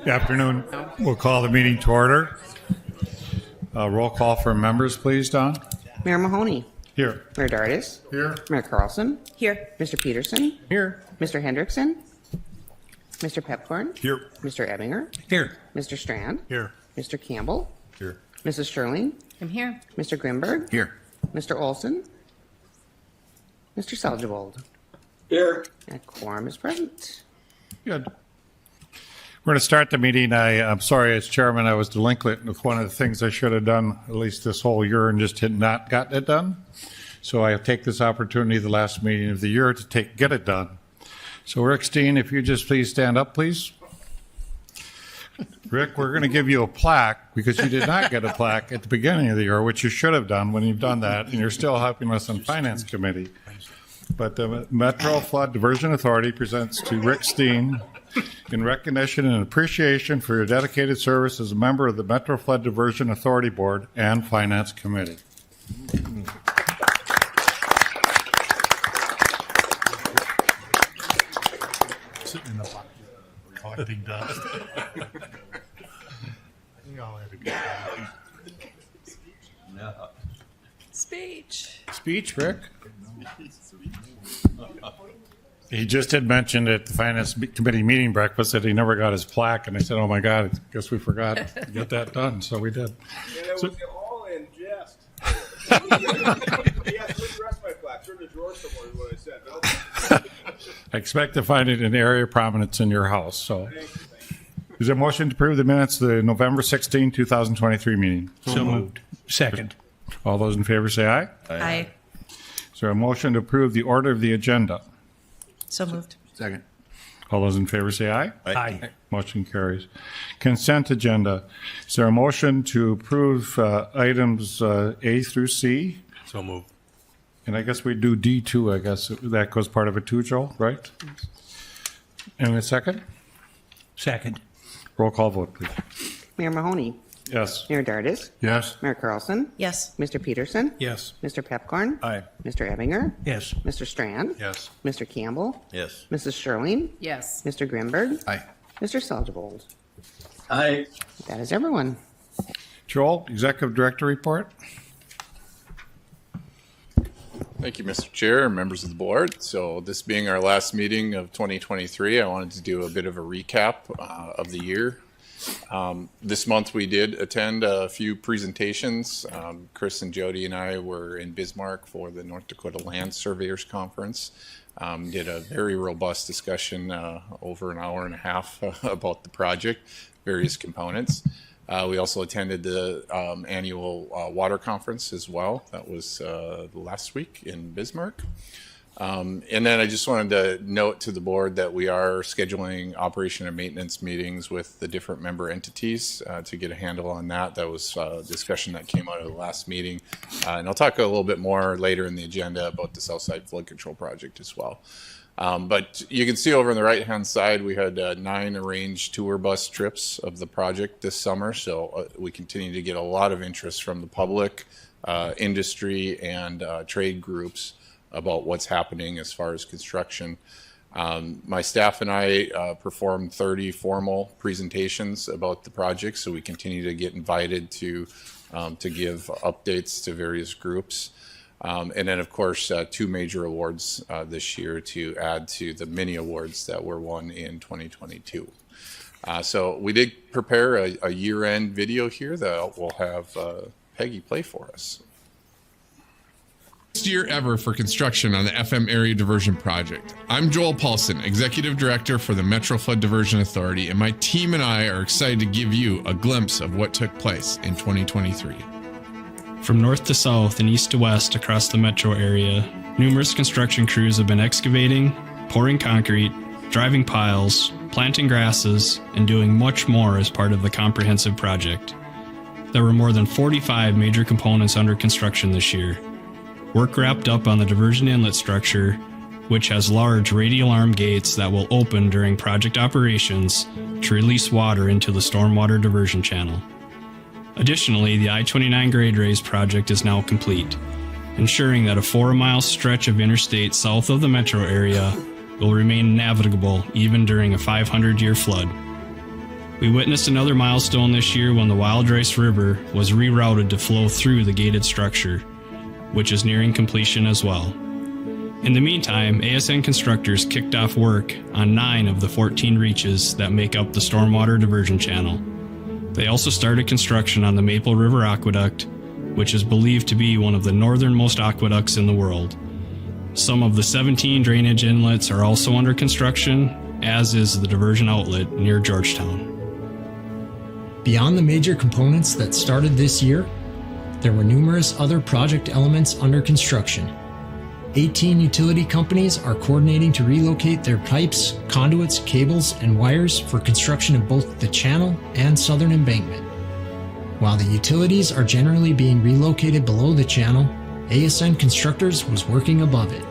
Good afternoon. We'll call the meeting to order. Roll call for members, please, Don. Mayor Mahoney. Here. Mayor Dardis. Here. Mayor Carlson. Here. Mr. Peterson. Here. Mr. Hendrickson. Mr. Pepcorn. Here. Mr. Ebinger. Here. Mr. Strand. Here. Mr. Campbell. Here. Mrs. Sherling. I'm here. Mr. Grimberg. Here. Mr. Olson. Mr. Salgebold. Here. And quorum is present. Good. We're going to start the meeting. I'm sorry, as chairman, I was delinquent with one of the things I should have done at least this whole year and just had not gotten it done. So I take this opportunity, the last meeting of the year, to get it done. So Rick Steen, if you just please stand up, please. Rick, we're going to give you a plaque because you did not get a plaque at the beginning of the year, which you should have done when you've done that, and you're still helping us on Finance Committee. But the Metro Flood Diversion Authority presents to Rick Steen in recognition and appreciation for your dedicated service as a member of the Metro Flood Diversion Authority Board and Finance Committee. Sitting in the box, collecting dust. We all had a good time. Speech. Speech, Rick? He just had mentioned at the Finance Committee meeting breakfast that he never got his plaque, and I said, oh my God, I guess we forgot to get that done, so we did. And it was all in jest. He asked me to rest my plaque. Turn the drawer somewhere is what I said. I expect to find it in an area of prominence in your house, so. Is there a motion to approve the minutes of the November 16, 2023 meeting? So moved. Second. All those in favor say aye. Aye. Is there a motion to approve the order of the agenda? So moved. Second. All those in favor say aye. Aye. Motion carries. Consent agenda. Is there a motion to approve items A through C? So moved. And I guess we do D2, I guess. That goes part of it too, Joel, right? And a second? Second. Roll call vote, please. Mayor Mahoney. Yes. Mayor Dardis. Yes. Mayor Carlson. Yes. Mr. Peterson. Yes. Mr. Pepcorn. Aye. Mr. Ebinger. Yes. Mr. Strand. Yes. Mr. Campbell. Yes. Mrs. Sherling. Yes. Mr. Grimberg. Aye. Mr. Salgebold. Aye. That is everyone. Joel, Executive Director report. Thank you, Mr. Chair and members of the board. So this being our last meeting of 2023, I wanted to do a bit of a recap of the year. This month we did attend a few presentations. Chris and Jody and I were in Bismarck for the North Dakota Land Surveyors Conference. Did a very robust discussion over an hour and a half about the project, various components. We also attended the annual water conference as well. That was last week in Bismarck. And then I just wanted to note to the board that we are scheduling operation and maintenance meetings with the different member entities to get a handle on that. That was a discussion that came out of the last meeting. And I'll talk a little bit more later in the agenda about the Southside Flood Control Project as well. But you can see over on the right-hand side, we had 9 arranged tour bus trips of the project this summer. So we continue to get a lot of interest from the public, industry, and trade groups about what's happening as far as construction. My staff and I performed 30 formal presentations about the project, so we continue to get invited to give updates to various groups. And then, of course, 2 major awards this year to add to the many awards that were won in 2022. So we did prepare a year-end video here that we'll have Peggy play for us. Best year ever for construction on the FM Area Diversion Project. I'm Joel Paulson, Executive Director for the Metro Flood Diversion Authority, and my team and I are excited to give you a glimpse of what took place in 2023. From north to south and east to west across the metro area, numerous construction crews have been excavating, pouring concrete, driving piles, planting grasses, and doing much more as part of the comprehensive project. There were more than 45 major components under construction this year. Work wrapped up on the diversion inlet structure, which has large radial arm gates that will open during project operations to release water into the stormwater diversion channel. Additionally, the I-29 grade raise project is now complete, ensuring that a 4-mile stretch of interstate south of the metro area will remain navigable even during a 500-year flood. We witnessed another milestone this year when the Wild Rice River was rerouted to flow through the gated structure, which is nearing completion as well. In the meantime, ASN constructors kicked off work on 9 of the 14 reaches that make up the stormwater diversion channel. They also started construction on the Maple River Aqueduct, which is believed to be one of the northernmost aqueducts in the world. Some of the 17 drainage inlets are also under construction, as is the diversion outlet near Georgetown. Beyond the major components that started this year, there were numerous other project elements under construction. 18 utility companies are coordinating to relocate their pipes, conduits, cables, and wires for construction of both the channel and southern embankment. While the utilities are generally being relocated below the channel, ASN Constructors was working above it.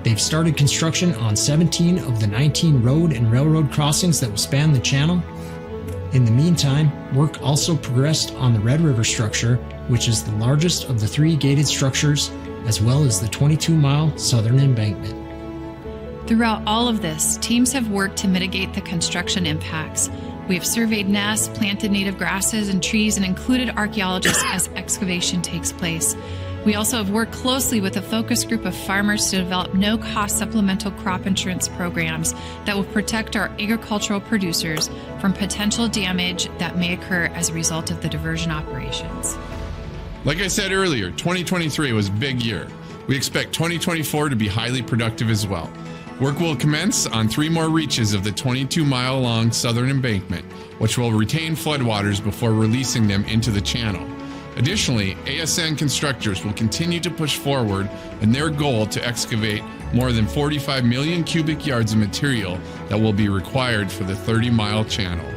They've started construction on 17 of the 19 road and railroad crossings that will span the channel. In the meantime, work also progressed on the Red River structure, which is the largest of the 3 gated structures, as well as the 22-mile southern embankment. Throughout all of this, teams have worked to mitigate the construction impacts. We have surveyed nests, planted native grasses and trees, and included archaeologists as excavation takes place. We also have worked closely with a focus group of farmers to develop no-cost supplemental crop insurance programs that will protect our agricultural producers from potential damage that may occur as a result of the diversion operations. Like I said earlier, 2023 was a big year. We expect 2024 to be highly productive as well. Work will commence on 3 more reaches of the 22-mile-long southern embankment, which will retain floodwaters before releasing them into the channel. Additionally, ASN Constructors will continue to push forward in their goal to excavate more than 45 million cubic yards of material that will be required for the 30-mile channel.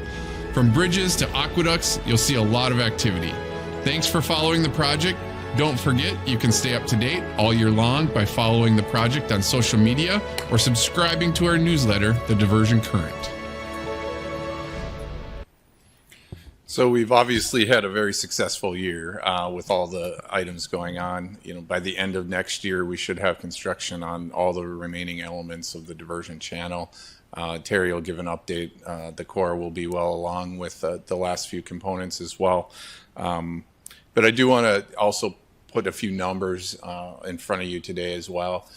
From bridges to aqueducts, you'll see a lot of activity. Thanks for following the project. Don't forget, you can stay up to date all year long by following the project on social media or subscribing to our newsletter, The Diversion Current. So we've obviously had a very successful year with all the items going on. By the end of next year, we should have construction on all the remaining elements of the diversion channel. Terry will give an update. The Corps will be well along with the last few components as well. But I do want to also put a few numbers in front of you today as well.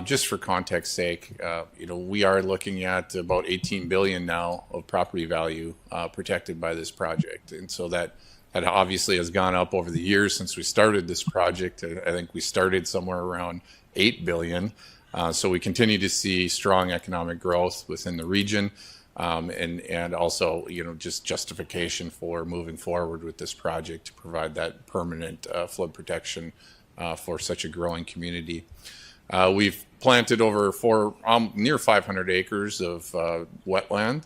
Just for context sake, we are looking at about $18 billion now of property value protected by this project. And so that obviously has gone up over the years since we started this project. I think we started somewhere around $8 billion. So we continue to see strong economic growth within the region. And also, just justification for moving forward with this project to provide that permanent flood protection for such a growing community. We've planted over near 500 acres of wetland.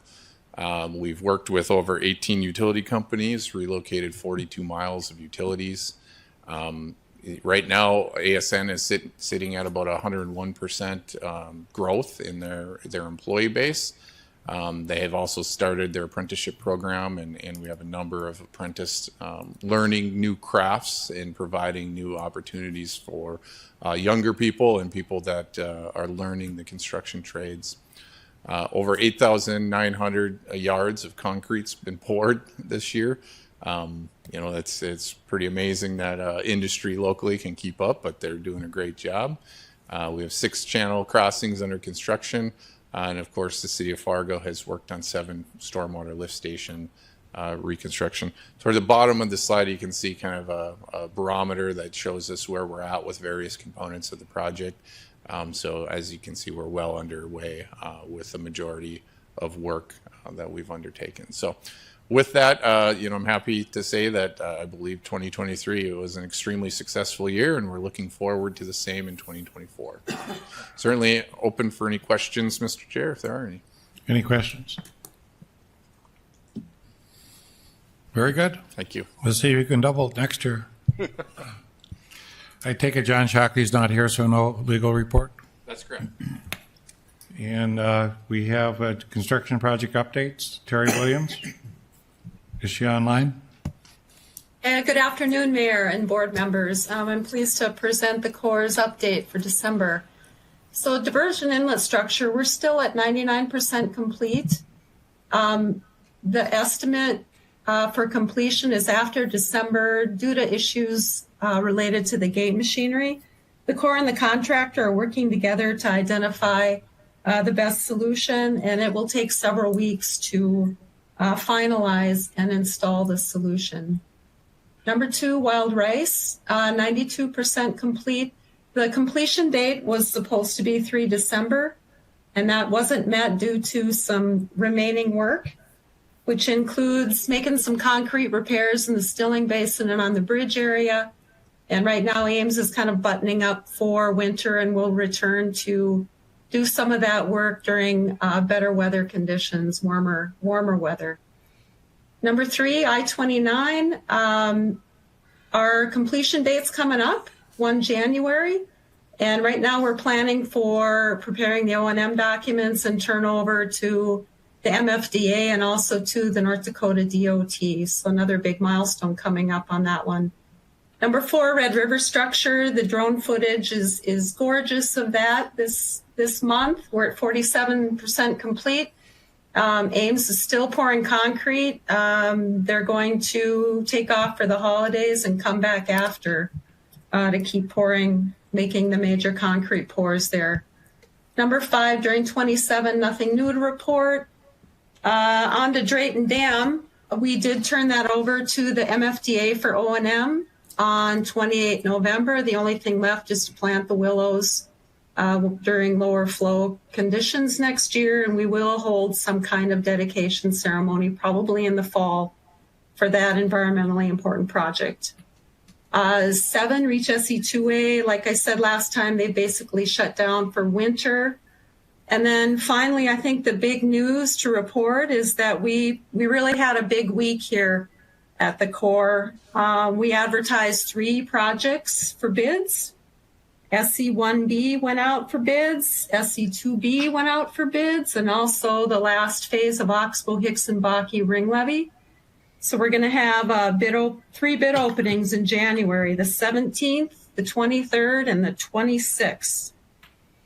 We've worked with over 18 utility companies, relocated 42 miles of utilities. Right now, ASN is sitting at about 101% growth in their employee base. They have also started their apprenticeship program, and we have a number of apprentices learning new crafts and providing new opportunities for younger people and people that are learning the construction trades. Over 8,900 yards of concrete's been poured this year. It's pretty amazing that industry locally can keep up, but they're doing a great job. We have 6 channel crossings under construction. And of course, the city of Fargo has worked on 7 stormwater lift station reconstruction. Toward the bottom of the slide, you can see kind of a barometer that shows us where we're at with various components of the project. So as you can see, we're well underway with the majority of work that we've undertaken. So with that, I'm happy to say that I believe 2023 was an extremely successful year, and we're looking forward to the same in 2024. Certainly open for any questions, Mr. Chair, if there are any. Any questions? Very good. Thank you. Let's see if you can double it next year. I take it John Shockley's not here, so no legal report. That's correct. And we have construction project updates. Terry Williams. Is she online? Good afternoon, Mayor and board members. I'm pleased to present the Corps' update for December. So diversion inlet structure, we're still at 99% complete. the estimate for completion is after December due to issues related to the gate machinery. The Corps and the contractor are working together to identify the best solution, and it will take several weeks to finalize and install the solution. Number 2, wild rice, 92% complete. The completion date was supposed to be 3 December, and that wasn't met due to some remaining work, which includes making some concrete repairs in the stilling basin and on the bridge area. And right now, Ames is kind of buttoning up for winter, and we'll return to do some of that work during better weather conditions, warmer weather. Number 3, I-29. Our completion date's coming up, 1 January. And right now we're planning for preparing the O&M documents and turn over to the MFDA and also to the North Dakota DOT. So another big milestone coming up on that one. Number 4, Red River structure. The drone footage is gorgeous of that this month. We're at 47% complete. Ames is still pouring concrete. They're going to take off for the holidays and come back after to keep pouring, making the major concrete pours there. Number 5, during 27, nothing new to report. On to Drayton Dam. We did turn that over to the MFDA for O&M on 28 November. The only thing left is to plant the willows during lower flow conditions next year, and we will hold some kind of dedication ceremony probably in the fall for that environmentally important project. 7, Reach SE2A. Like I said last time, they basically shut down for winter. And then finally, I think the big news to report is that we really had a big week here at the Corps. We advertised 3 projects for bids. SE1B went out for bids, SE2B went out for bids, and also the last phase of Oxbow Hickson Baki ring levy. So we're going to have 3 bid openings in January, the 17th, the 23rd, and the 26th.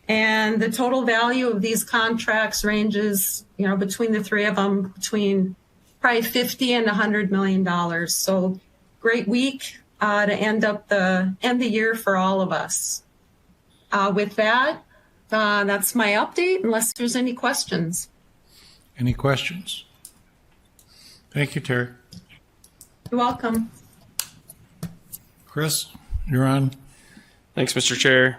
And the total value of these contracts ranges, between the 3 of them, between probably $50 and $100 million. So great week to end the year for all of us. With that, that's my update, unless there's any questions. Any questions? Thank you, Terry. You're welcome. Chris, you're on. Thanks, Mr. Chair.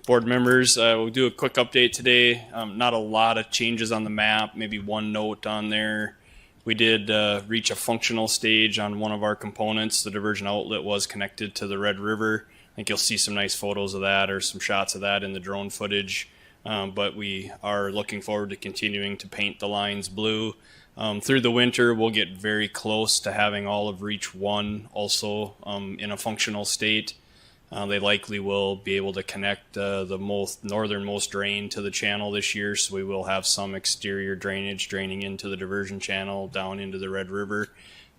Board members, we'll do a quick update today. Not a lot of changes on the map, maybe one note on there. We did reach a functional stage on one of our components. The diversion outlet was connected to the Red River. I think you'll see some nice photos of that or some shots of that in the drone footage. But we are looking forward to continuing to paint the lines blue. Through the winter, we'll get very close to having all of Reach 1 also in a functional state. They likely will be able to connect the northernmost drain to the channel this year, so we will have some exterior drainage draining into the diversion channel down into the Red River.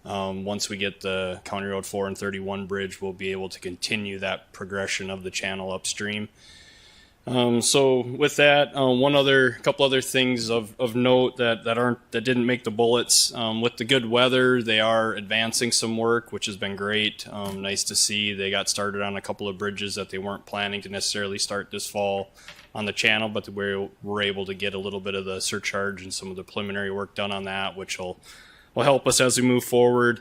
Once we get the County Road 4 and 31 bridge, we'll be able to continue that progression of the channel upstream. So with that, couple other things of note that didn't make the bullets. With the good weather, they are advancing some work, which has been great. Nice to see. They got started on a couple of bridges that they weren't planning to necessarily start this fall on the channel, but we were able to get a little bit of the surcharge and some of the preliminary work done on that, which will help us as we move forward.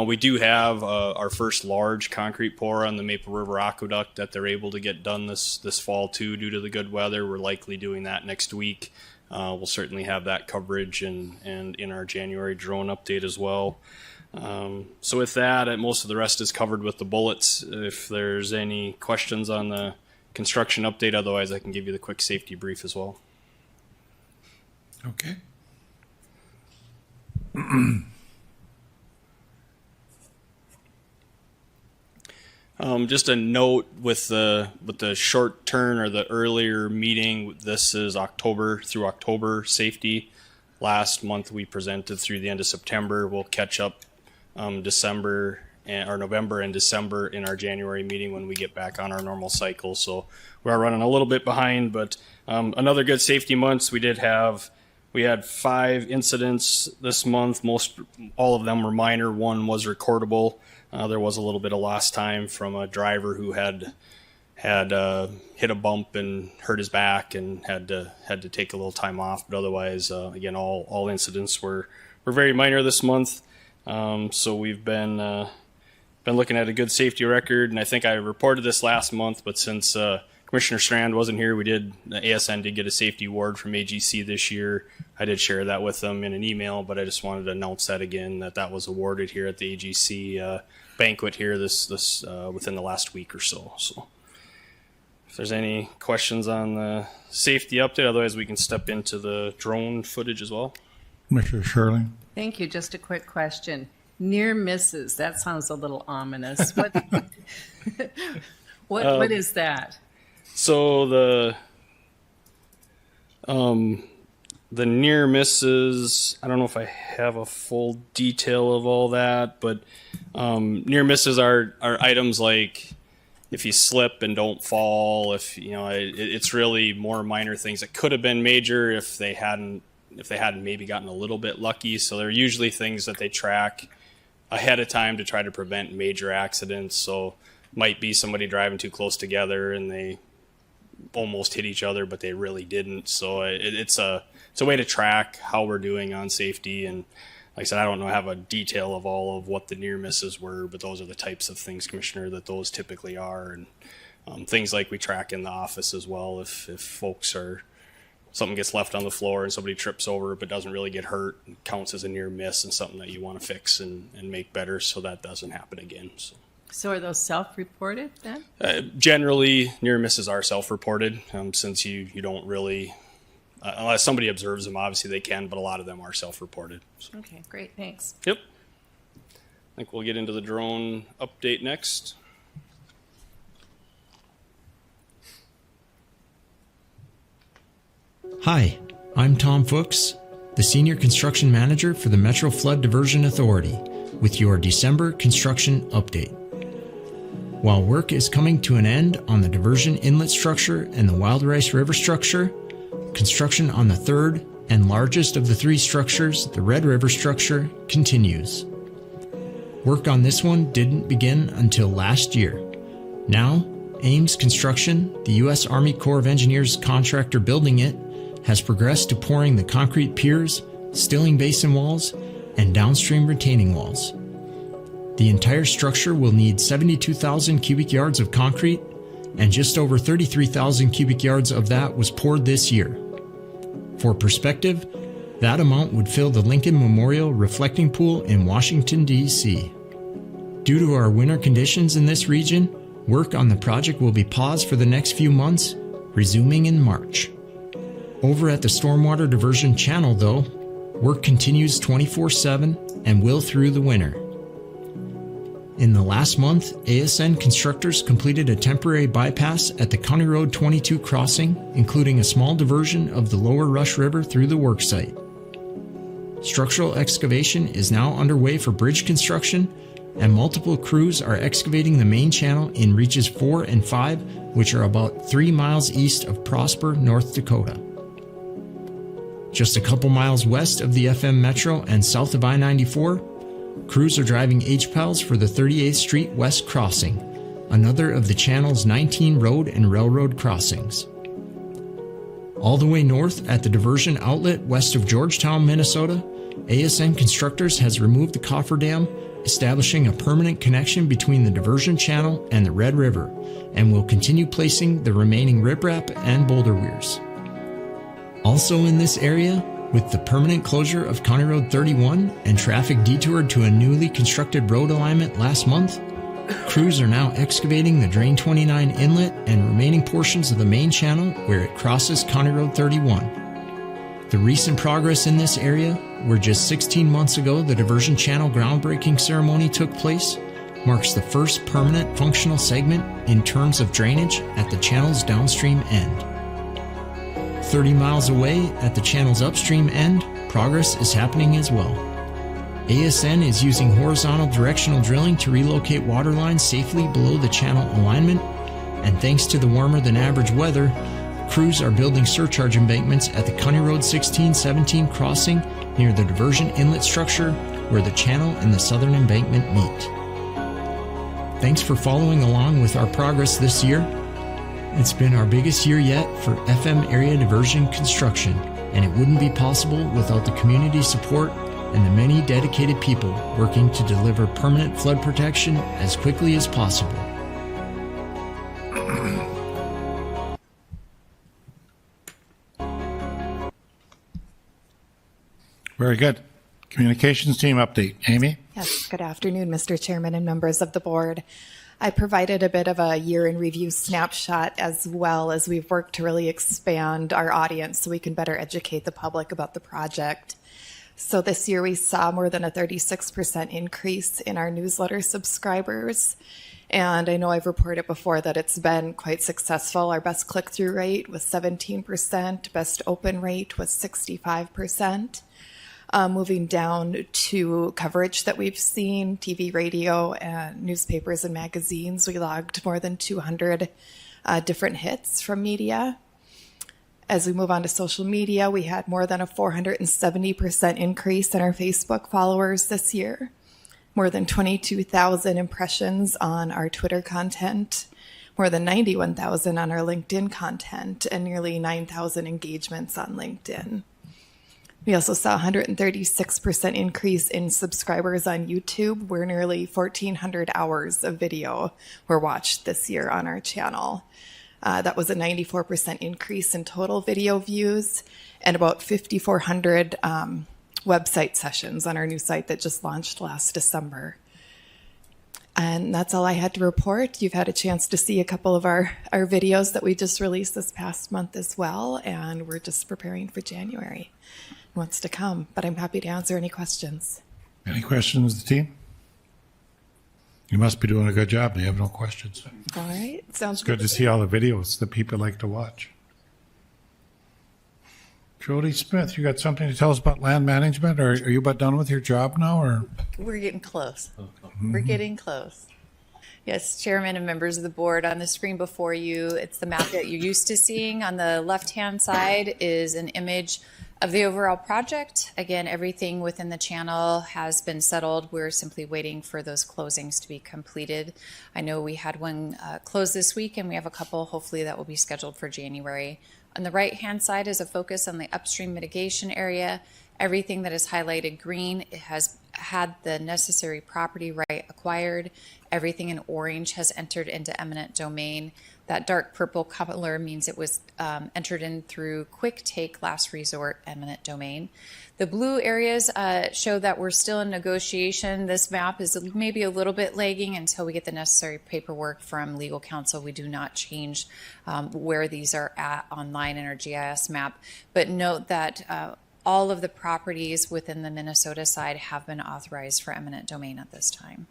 We do have our first large concrete pour on the Maple River Aqueduct that they're able to get done this fall too due to the good weather. We're likely doing that next week. We'll certainly have that coverage and in our January drone update as well. So with that, most of the rest is covered with the bullets. If there's any questions on the construction update, otherwise I can give you the quick safety brief as well. Okay. Just a note with the short turn or the earlier meeting, this is October through October safety. Last month we presented through the end of September. We'll catch up November and December in our January meeting when we get back on our normal cycle. So we're running a little bit behind, but another good safety month. We did have We had 5 incidents this month. All of them were minor. One was recordable. There was a little bit of lost time from a driver who had hit a bump and hurt his back and had to take a little time off. But otherwise, again, all incidents were very minor this month. So we've been looking at a good safety record, and I think I reported this last month, but since Commissioner Strand wasn't here, the ASN did get a safety award from AGC this year. I did share that with them in an email, but I just wanted to announce that again, that was awarded here at the AGC banquet here this within the last week or so. So if there's any questions on the safety update, otherwise we can step into the drone footage as well. Commissioner Shirley? Thank you. Just a quick question. Near misses. That sounds a little ominous. What what is that? So the near misses, I don't know if I have a full detail of all that, but near misses are items like if you slip and don't fall, it's really more minor things that could have been major if they hadn't maybe gotten a little bit lucky. So they're usually things that they track ahead of time to try to prevent major accidents. So might be somebody driving too close together and they almost hit each other, but they really didn't. So it's a way to track how we're doing on safety. And like I said, I don't have a detail of all of what the near misses were, but those are the types of things, Commissioner, that those typically are. And things like we track in the office as well. If folks something gets left on the floor and somebody trips over it but doesn't really get hurt, it counts as a near miss and something that you want to fix and make better so that doesn't happen again. So are those self-reported then? Generally, near misses are self-reported since you don't really, unless somebody observes them, obviously they can, but a lot of them are self-reported. So. Okay, great, thanks. Yep. I think we'll get into the drone update next. Hi, I'm Tom Fuchs, the Senior Construction Manager for the Metro Flood Diversion Authority, with your December construction update. While work is coming to an end on the diversion inlet structure and the Wild Rice River structure, construction on the third and largest of the 3 structures, the Red River structure, continues. Work on this one didn't begin until last year. Now, Ames Construction, the U.S. Army Corps of Engineers contractor building it, has progressed to pouring the concrete piers, stilling basin walls, and downstream retaining walls. The entire structure will need 72,000 cubic yards of concrete, and just over 33,000 cubic yards of that was poured this year. For perspective, that amount would fill the Lincoln Memorial Reflecting Pool in Washington, D.C. Due to our winter conditions in this region, work on the project will be paused for the next few months, resuming in March. Over at the Stormwater Diversion Channel, though, work continues 24/7 and will through the winter. In the last month, ASN constructors completed a temporary bypass at the County Road 22 crossing, including a small diversion of the lower Rush River through the worksite. Structural excavation is now underway for bridge construction, and multiple crews are excavating the main channel in reaches 4 and 5, which are about 3 miles east of Prosper, North Dakota. Just a couple miles west of the FM Metro and south of I-94, crews are driving H-PALs for the 38th Street West Crossing, another of the channel's 19 road and railroad crossings. All the way north at the diversion outlet west of Georgetown, Minnesota, ASN Constructors has removed the cofferdam, establishing a permanent connection between the diversion channel and the Red River, and will continue placing the remaining riprap and boulder weirs. Also in this area, with the permanent closure of County Road 31 and traffic detoured to a newly constructed road alignment last month, crews are now excavating the Drain 29 inlet and remaining portions of the main channel where it crosses County Road 31. The recent progress in this area, where just 16 months ago the diversion channel groundbreaking ceremony took place, marks the first permanent functional segment in terms of drainage at the channel's downstream end. 30 miles away at the channel's upstream end, progress is happening as well. ASN is using horizontal directional drilling to relocate water lines safely below the channel alignment, and thanks to the warmer than average weather, crews are building surcharge embankments at the County Road 1617 crossing near the diversion inlet structure where the channel and the southern embankment meet. Thanks for following along with our progress this year. It's been our biggest year yet for FM area diversion construction, and it wouldn't be possible without the community support and the many dedicated people working to deliver permanent flood protection as quickly as possible. Very good. Communications team update. Amy? Yes, good afternoon, Mr. Chairman and members of the board. I provided a bit of a year in review snapshot as well as we've worked to really expand our audience so we can better educate the public about the project. So this year we saw more than a 36% increase in our newsletter subscribers. And I know I've reported before that it's been quite successful. Our best click-through rate was 17%, best open rate was 65%. Moving down to coverage that we've seen, TV, radio, and newspapers and magazines, we logged more than 200 different hits from media. As we move on to social media, we had more than a 470% increase in our Facebook followers this year, more than 22,000 impressions on our Twitter content, more than 91,000 on our LinkedIn content, and nearly 9,000 engagements on LinkedIn. We also saw a 136% increase in subscribers on YouTube, where nearly 1,400 hours of video were watched this year on our channel. That was a 94% increase in total video views and about 5,400 website sessions on our new site that just launched last December. And that's all I had to report. You've had a chance to see a couple of our videos that we just released this past month as well, and we're just preparing for January. What's to come, but I'm happy to answer any questions. Any questions of the team? You must be doing a good job. They have no questions. All right, sounds It's good to see all the videos that people like to watch. Jody Smith, you got something to tell us about land management, or are you about done with your job now, or? We're getting close. We're getting close. Yes, Chairman and members of the board, on the screen before you, it's the map that you're used to seeing. On the left-hand side is an image of the overall project. Again, everything within the channel has been settled. We're simply waiting for those closings to be completed. I know we had one close this week, and we have a couple hopefully that will be scheduled for January. On the right-hand side is a focus on the upstream mitigation area. Everything that is highlighted green, it has had the necessary property right acquired. Everything in orange has entered into eminent domain. That dark purple color means it was entered in through quick take, last resort, eminent domain. The blue areas show that we're still in negotiation. This map is maybe a little bit lagging until we get the necessary paperwork from legal counsel. We do not change where these are at online in our GIS map, but note that all of the properties within the Minnesota side have been authorized for eminent domain at this time.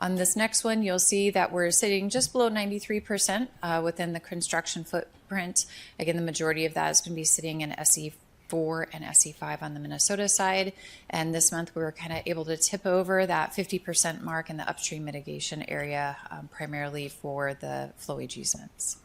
On this next one, you'll see that we're sitting just below 93% within the construction footprint. Again, the majority of that is going to be sitting in SE4 and SE5 on the Minnesota side. And this month, we were kind of able to tip over that 50% mark in the upstream mitigation area, primarily for the flowage easements.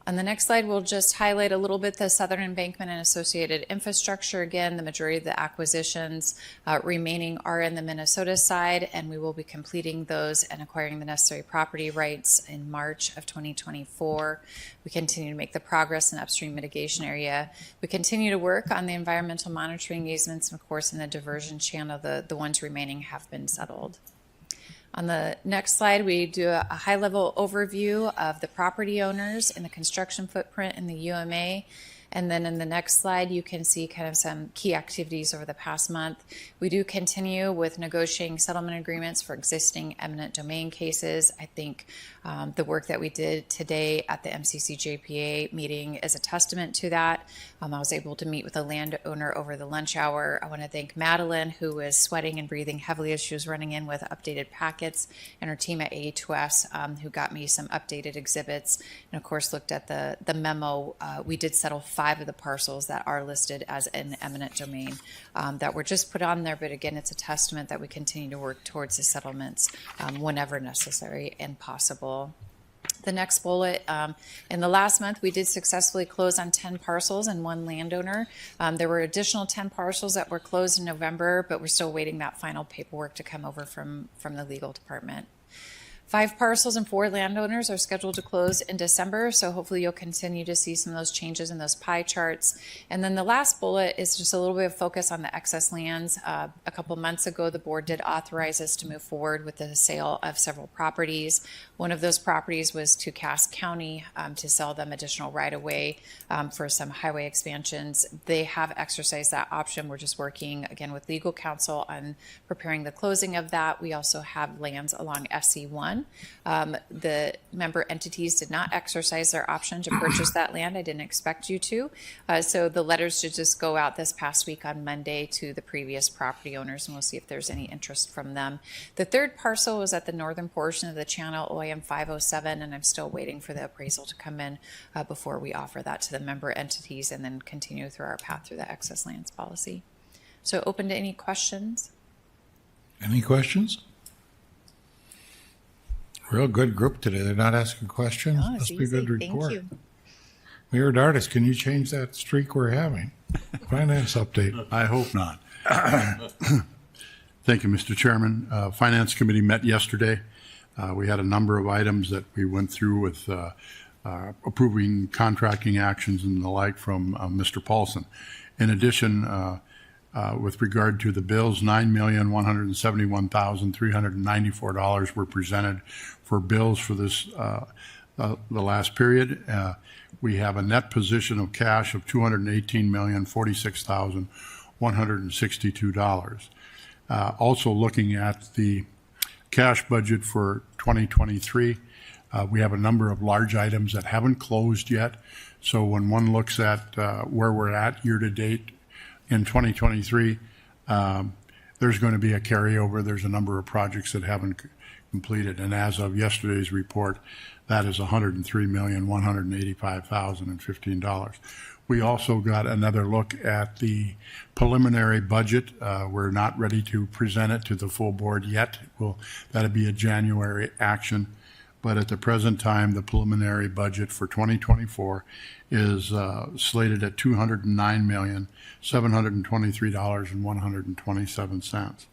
On the next slide, we'll just highlight a little bit the southern embankment and associated infrastructure. Again, the majority of the acquisitions remaining are in the Minnesota side, and we will be completing those and acquiring the necessary property rights in March of 2024. We continue to make the progress in the upstream mitigation area. We continue to work on the environmental monitoring easements, and of course, in the diversion channel, the ones remaining have been settled. On the next slide, we do a high-level overview of the property owners in the construction footprint in the UMA. And then in the next slide, you can see kind of some key activities over the past month. We do continue with negotiating settlement agreements for existing eminent domain cases. I think the work that we did today at the MCC-JPA meeting is a testament to that. I was able to meet with a landowner over the lunch hour. I want to thank Madeline, who was sweating and breathing heavily as she was running in with updated packets, and her team at A2S, who got me some updated exhibits, and of course looked at the memo. We did settle 5 of the parcels that are listed as in eminent domain that were just put on there, but again, it's a testament that we continue to work towards the settlements whenever necessary and possible. The next bullet, in the last month, we did successfully close on 10 parcels and 1 landowner. There were additional 10 parcels that were closed in November, but we're still waiting that final paperwork to come over from the legal department. 5 parcels and 4 landowners are scheduled to close in December, so hopefully you'll continue to see some of those changes in those pie charts. And then the last bullet is just a little bit of focus on the excess lands. A couple months ago, the board did authorize us to move forward with the sale of several properties. One of those properties was to Cass County to sell them additional right-of-way for some highway expansions. They have exercised that option. We're just working, again, with legal counsel on preparing the closing of that. We also have lands along SC1. The member entities did not exercise their option to purchase that land. I didn't expect you to. So the letters should just go out this past week on Monday to the previous property owners, and we'll see if there's any interest from them. The third parcel was at the northern portion of the channel, OIM 507, and I'm still waiting for the appraisal to come in before we offer that to the member entities and then continue through our path through the excess lands policy. So open to any questions? Any questions? Real good group today. They're not asking questions. Oh, Must be a good Thank report. you. Mayor Dardis, can you change that streak we're having? Finance update. I hope not. Thank you, Mr. Chairman. Finance Committee met yesterday. We had a number of items that we went through with approving contracting actions and the like from Mr. Paulson. In addition, with regard to the bills, $9,171,394 were presented for bills for this the last period. We have a net position of cash of $218,046,162. Also looking at the cash budget for 2023, we have a number of large items that haven't closed yet. So when one looks at where we're at year to date in 2023, there's going to be a carryover. There's a number of projects that haven't completed. And as of yesterday's report, that is $103,185,015. We also got another look at the preliminary budget. We're not ready to present it to the full board yet. That'll be a January action. But at the present time, the preliminary budget for 2024 is slated at $209,723,127.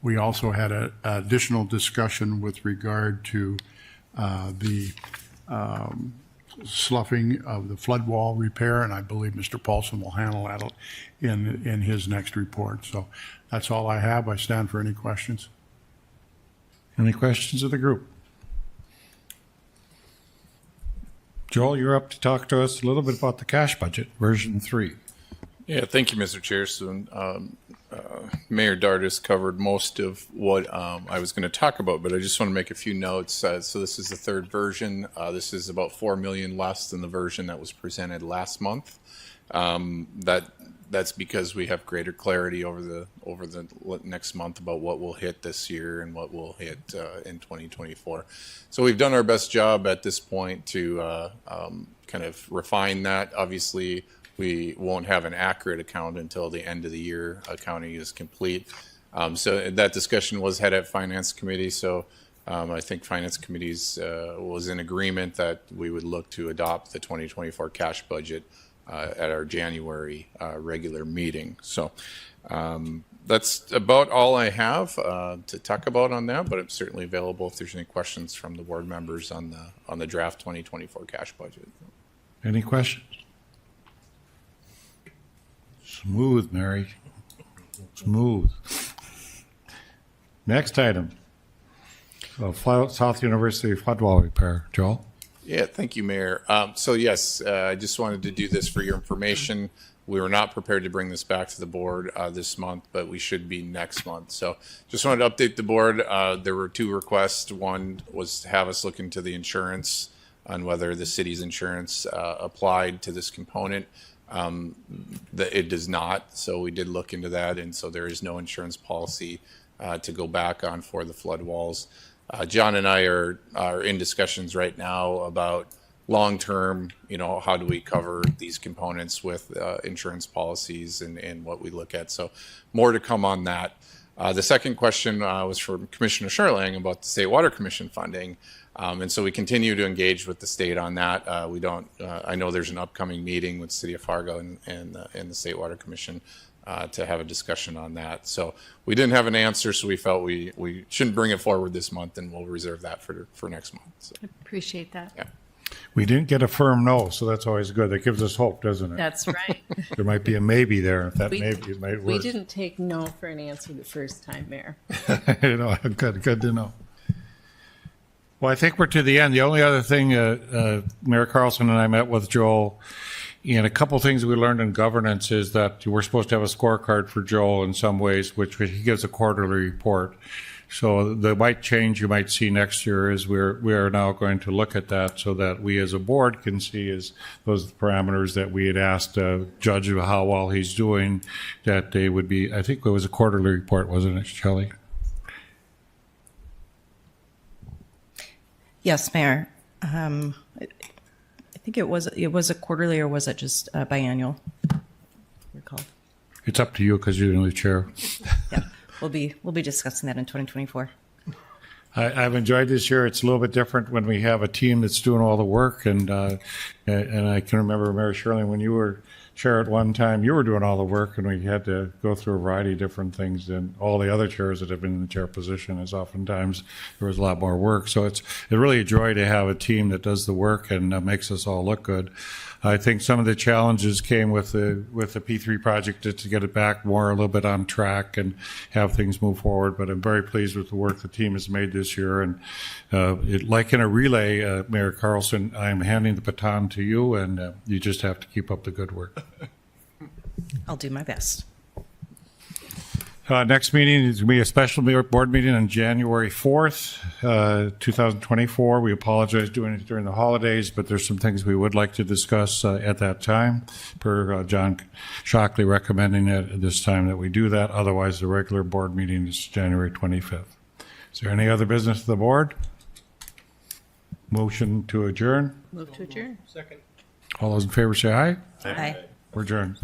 We also had an additional discussion with regard to the sloughing of the flood wall repair, and I believe Mr. Paulson will handle that in his next report. So that's all I have. I stand for any questions. Any questions of the group? Joel, you're up to talk to us a little bit about the cash budget, version 3. Yeah, thank you, Mr. Chair. So, Mayor Dardis covered most of what I was going to talk about, but I just want to make a few notes. So this is the third version. This is about $4 million less than the version that was presented last month. That's because we have greater clarity over the next month about what will hit this year and what will hit in 2024. So we've done our best job at this point to kind of refine that. Obviously, we won't have an accurate account until the end of the year accounting is complete. So that discussion was had at Finance Committee. So I think Finance Committee's was in agreement that we would look to adopt the 2024 cash budget at our January regular meeting. So that's about all I have to talk about on that, but I'm certainly available if there's any questions from the board members on the draft 2024 cash budget. Any questions? Smooth, Mary. Smooth. Next item. South University flood wall repair. Joel? Yeah, thank you, Mayor. So yes, I just wanted to do this for your information. We were not prepared to bring this back to the board this month, but we should be next month. So just wanted to update the board. There were 2 requests. One was to have us look into the insurance on whether the city's insurance applied to this component. It does not. So we did look into that. And so there is no insurance policy to go back on for the flood walls. John and I are in discussions right now about long-term, how do we cover these components with insurance policies and what we look at. So more to come on that. The second question was from Commissioner Sherling about the State Water Commission funding. And so we continue to engage with the state on that. I know there's an upcoming meeting with the City of Fargo and the State Water Commission to have a discussion on that. So we didn't have an answer, so we felt we shouldn't bring it forward this month, and we'll reserve that for next month. So. Appreciate that. Yeah. We didn't get a firm no, so that's always good. That gives us hope, doesn't it? That's right. There might be a maybe there. If that maybe it might work. We didn't take no for an answer the first time, Mayor. Good to know. Well, I think we're to the end. The only other thing, Mayor Carlson and I met with Joel, and a couple things we learned in governance is that we're supposed to have a scorecard for Joel in some ways, which he gives a quarterly report. So the might change you might see next year is we are now going to look at that so that we as a board can see is those parameters that we had asked Judge how well he's doing, that they would be, I think it was a quarterly report, wasn't it, Shelley? Yes, Mayor. I think it was a quarterly, or was it just biannual? Recall. It's up to you because you're the new chair. Yeah, we'll be discussing that in 2024. I've enjoyed this year. It's a little bit different when we have a team that's doing all the work, and I can remember, Mayor Shirley, when you were chair at one time, you were doing all the work, and we had to go through a variety of different things. And all the other chairs that have been in the chair position, is oftentimes there was a lot more work. So it's really a joy to have a team that does the work and makes us all look good. I think some of the challenges came with the P3 project to get it back more a little bit on track and have things move forward. But I'm very pleased with the work the team has made this year. And like in a relay, Mayor Carlson, I'm handing the baton to you, and you just have to keep up the good work. I'll do my best. Next meeting is going to be a special board meeting on January 4th, 2024. We apologize doing it during the holidays, but there's some things we would like to discuss at that time, per John Shockley recommending at this time that we do that. Otherwise, the regular board meeting is January 25th. Is there any other business of the board? Motion to adjourn? Move to adjourn. Second. All those in favor say aye. Aye. We're adjourned.